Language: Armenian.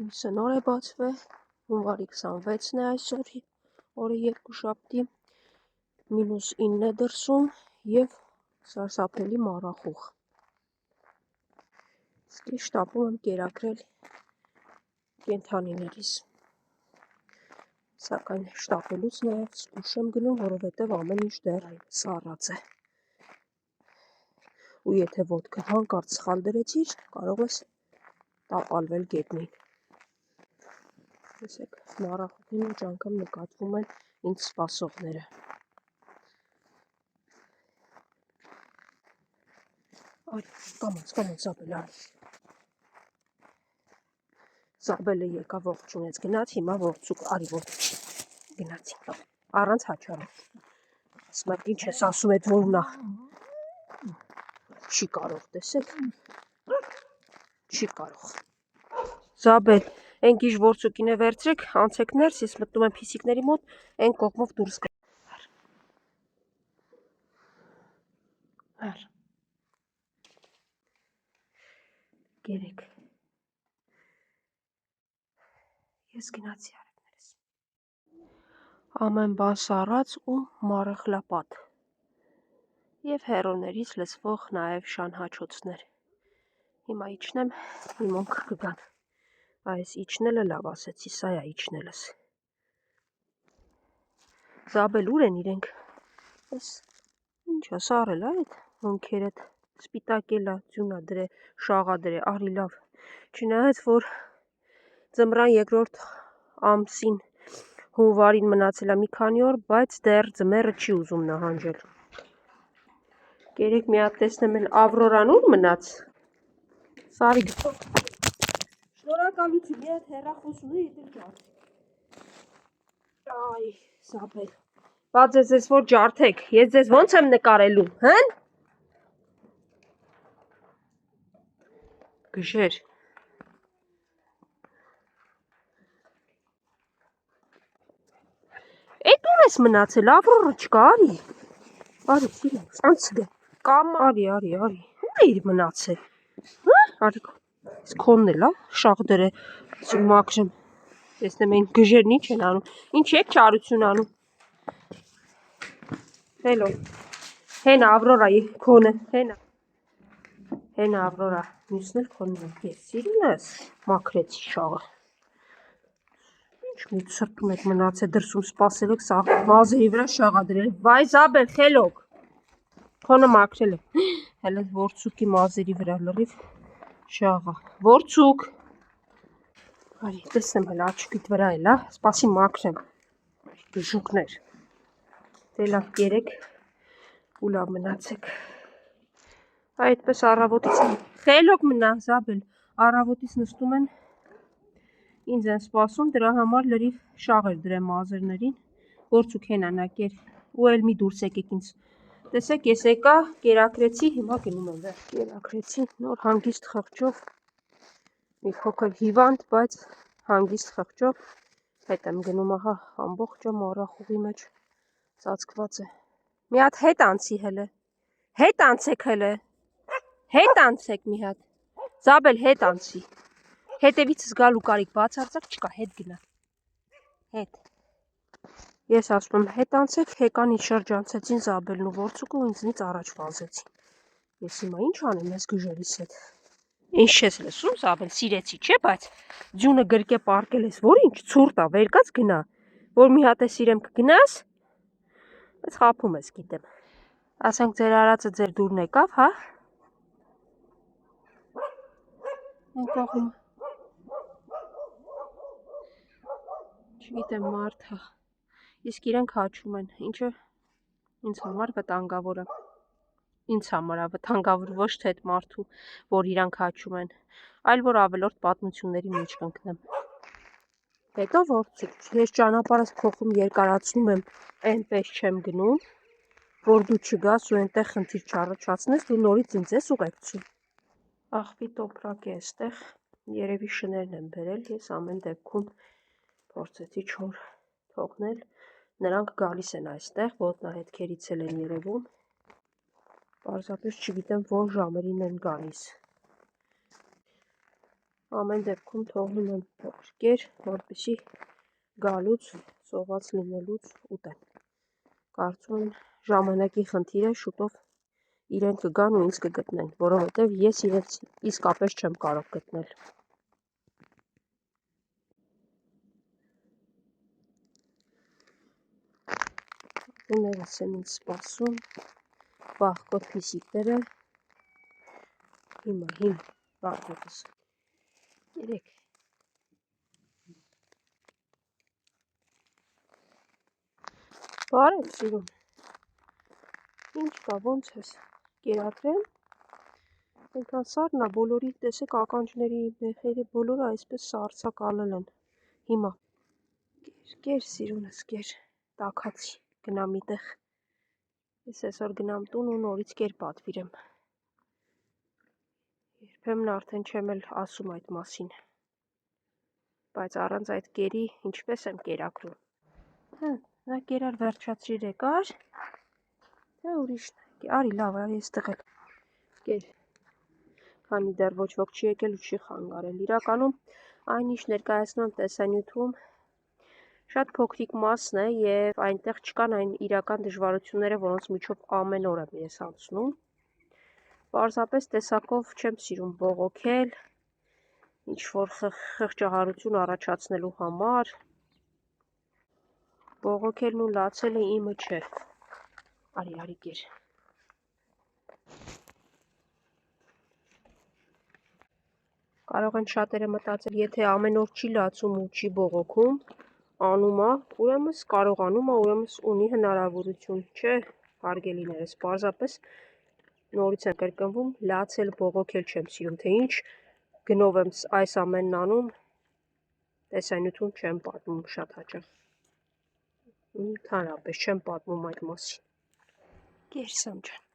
Լույսը նոր է բացվել, հունվարի 26-ն է այսօր, օրը երկուշաբթի, -9 է դրսում և սարսափելի մառախուղ։ Իսկ ես շտապում եմ կերակրել կենդանիներիս։ Սակայն շտապելուց նաև զգույշ եմ գնում, որովհետև ամեն ինչ դեռ սառած է։ Ու եթե ոտքը հանկարծ սխալ դրեցիր, կարող ես տապալվել գետնին։ Տեսեք, մառախուղին ինչ անգամ նկատվում են ինձ սպասողները։ Արի, կամաց, Զաբել, արի։ Զաբելը եկավ ողջունեց, գնաց, հիմա ողջուկ, արի ողջ, գնացի, առանց հաչարի։ Ասում եմ, ինչ ես ասում էդ, որ նա չի կարող, տեսեք, չի կարող։ Զաբել, այն գիժ ворցուկին է վերցրեք, անցեք ներս, ես մտնում եմ փիսիկների մոտ, այն կողմով դուրս գա։ Հար։ Գերեք։ Ես գնացի արևներս։ Ամեն բան սառած ու մառախլապատ։ Եվ հեռուներից լսվող նաև շանհաչոցներ։ Հիմա իջնեմ, իմոնք կգան։ Այս իջնելը լավ ասեցի, սա է իջնելս։ Զաբել, ուր են իրենք։ Ես ինչա սառել է այդ հոնքերդ, սպիտակելա, ձյունա դրե, շաղա դրե, արի լավ։ Չնայած որ ձմռան երկրորդ ամսին հունվարին մնացել է մի քանի օր, բայց դեռ ձմեռը չի ուզում նահանջել։ Կերեք մի հատ տեսնեմ էլ Ավրորան ուր մնաց։ Սարի գտով։ Շնորհակալություն, մի հատ հեռախոս ունի, դեռ ջարդի։ Այ, Զաբել։ Բա ձեզ որ ջարդեք, ես ձեզ ոնց եմ նկարելու, հն։ Գժեր։ Էդ ուր ես մնացել, Ավրորը չկա, արի։ Արի, սիրելիս, անցգ։ Կամ արի, ուր էիր մնացել։ Արի, քոնն էլ, շաղ դրե, մաքրեմ։ Տեսնեմ այն գժերն ինչ են անում, ինչ եք չարություն անում։ Հելո, հենա Ավրորայի քոնը, հենա Ավրորա, մյուսն էլ քոնն է, ես սիրունս մաքրեցի շաղը։ Ինչ մի սրտում եք մնացել, դրսում սպասել եք, սա մազերի վրա շաղա դրել, վայ Զաբել, խելոք, քոնը մաքրել եմ, հələ ворցուկի մազերի վրա լրիվ շաղա, ворցուկ, արի, տեսնեմ հələ աչքիդ վրա էլ, սպասի մաքրեմ, դժուկներ, դե լավ կերեք ու լավ մնացեք, այդպես առավոտից, խելոք մնա Զաբել, առավոտից նստում են, ինձ են սպասում, դրա համար լրիվ շաղեր դրեմ մազերներին, ворցուկ հենա կեր, ու էլ մի դուրս եկեք ինձ, տեսեք ես եկա, կերակրեցի, հիմա գնում եմ վեր, կերակրեցի, նոր հանգիստ խղճով, մի փոքր հիվանդ, բայց հանգիստ խղճով, հետ եմ գնում, ահա ամբողջը մառախուղի մեջ ծածկված է, մի հատ հետ անցի հələ, հետ անցեք հələ, հետ անցեք մի հատ, Զաբել հետ անցի, հետևիցս գալու կարիք բացարձակ չկա, հետ գնա, հետ, ես ասում եմ հետ անցեք, հեկան ինձ շրջանցեցին Զաբելն ու ворցուկը ու ինձնից առաջ վազեցին, ես հիմա ինչ անեմ ես գժերիս հետ, ինչ չես լսում Զաբել, սիրեցի չէ, բայց ձյունը գրկե պարկել ես, որ ինչ ցուրտ ա, վեր կաց գնա, որ մի հատ է սիրեմ կգնաս, բայց խափում ես գիտեմ, ասենք ձեր արածը ձեր դուրն եկավ, հա, այն կողմը, չգիտեմ մարդ հա, իսկ իրենք հաչում են, ինչը ինձ համար վտանգավոր է, ինձ համար է վտանգավոր, ոչ թե այդ մարդու, որ իրանք հաչում են, այլ որ ավելորդ պատմությունների մեջ կընկնեմ, հետո ворցուկ, ես ճանապարհս փոխում երկարացնում եմ, այնպես չեմ գնում, որ դու չգաս ու այնտեղ խնդիր չառաջացնես, դու նորից ինձ ես ուղեկցում, աղբի տոպրակ է այստեղ, երևի շներն եմ բերել, ես ամեն դեպքում փորձեցի չոր թողնել, նրանք գալիս են այստեղ, ոտնահետքերից էլ են երևում, պարզապես չգիտեմ որ ժամերին են գալիս, Ամեն դեպքում թողնում եմ փոքր կեր, որպեսզի գալուց, սոված լինելուց ուտեն։ Կարծում եմ ժամանակի խնդիր է, շուտով իրենք կգան ու ինձ կգտնեն, որովհետև ես իրենց իսկապես չեմ կարող գտնել։ Ուներս եմ ինձ սպասում, վաղկոտ փիսիկները, հիմա, վաղկոտս, երեք։ Բարև սիրուն, ինչ կա, ոնց ես, կերակրեմ, ենքան սարնա, բոլորի, տեսեք ականջների, մեխերի, բոլորը այսպես սարսակալել են, հիմա, կեր սիրունս, կեր, տաքացի, գնամ միտեղ, ես այսօր գնամ տուն ու նորից կեր պատվիրեմ, երբեմն արդեն չեմ էլ ասում այդ մասին, բայց առանց այդ կերի ինչպես եմ կերակրում, նա կերար վերջացրիր եկար, թե ուրիշն, արի լավ, արի եստեղ էլ, կեր, քանի դեռ ոչ ոք չի եկել ու չի խանգարել, իրականում այն ինչ ներկայացնում եմ տեսանյութում, շատ փոքրիկ մասն է և այնտեղ չկան այն իրական դժվարությունները, որոնց միջով ամեն օր եմ ես անցնում, պարզապես տեսակով չեմ սիրում բողոքել, ինչ-որ խղճահարություն առաջացնելու համար, բողոքելն ու լացելը իմը չէ, արի կեր, կարող են շատերը մտածել, եթե ամեն օր չի լացում ու չի բողոքում, անում է, ուրեմն կարողանում է, ուրեմն ունի հնարավորություն, չէ, հարգելիներս, պարզապես նորից եմ կրկնվում, լացել, բողոքել չեմ սիրում, թե ինչ գնով եմ այս ամենն անում, տեսանյութում չեմ պատմում շատ հաճախ, ընդհանրապես չեմ պատմում այդ մասին, կեր Սամ ջան,